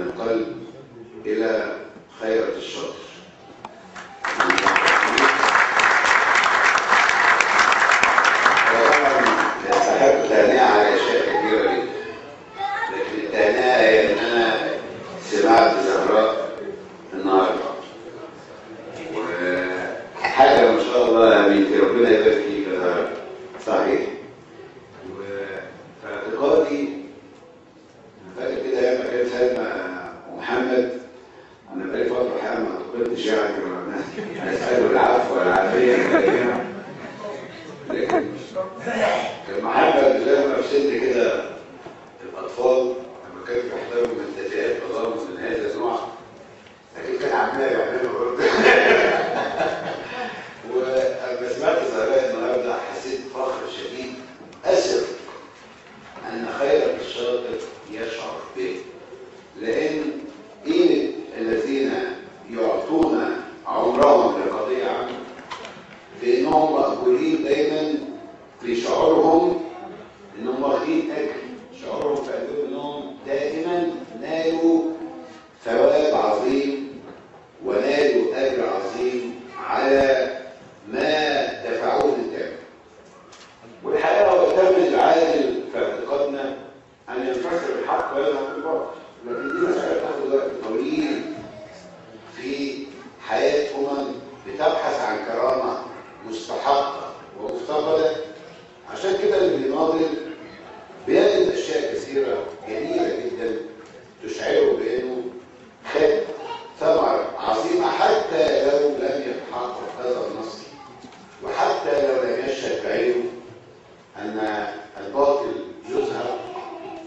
القلب إلى خيرة الشاطر. وطبعا يستحق التهنئة على أشياء كثيرة جدا، لكن التهنئة هي إن أنا سمعت زهراء النهارده وحاجة ما شاء الله يا بنتي، ربنا يبارك فيك يا زهراء. صحيح. فاعتقادي فاكر كده لما كان سلمى ومحمد، انا بقالي فتره حقيقه ما اعتقدتش يعني اساله العفو والعافيه، لكن كان محمد لما في سن كده الاطفال لما كانوا بيحضروا منتديات تضامن من هذا النوع، لكن كان عمال يعملوا برضه. ولما سمعت زهراء النهارده حسيت فخر شديد، اسف ان خيرك الشاطر يشعر به، لان قيمه الذين يعطون عمرهم لقضيه عامه بانهم مقبولين دايما في شعورهم انهم واخدين اجر، شعورهم في قلبهم انهم دائما نالوا ثواب عظيم ونالوا اجر عظيم على ما دفعوه للتعب. والحقيقه هو التم العادل في اعتقادنا ان ينفصل الحق ويظهر الباطل، لكن دي مساله تاخد وقت طويل في حياه بتبحث عن كرامه مستحقه ومفتقده. عشان كده اللي بيناضل بيجد اشياء كثيره جميله جدا تشعره بانه خد ثمره عظيمه حتى لو لم يتحقق هذا النص، وحتى لو لم يشهد بعينه ان الباطل يظهر،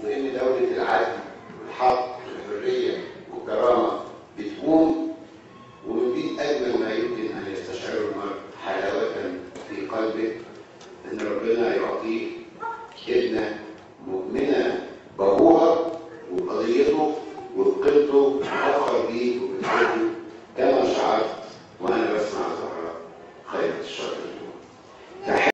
وان دوله العدل والحق والحريه والكرامه بتقوم. ومن دي اجمل ما يمكن ان يستشعره المرء حلاوه في قلبه ان ربنا يعطيه ابنه مؤمنه بابوها وبقضيته وبقيمته، تفخر بيه وبتعودي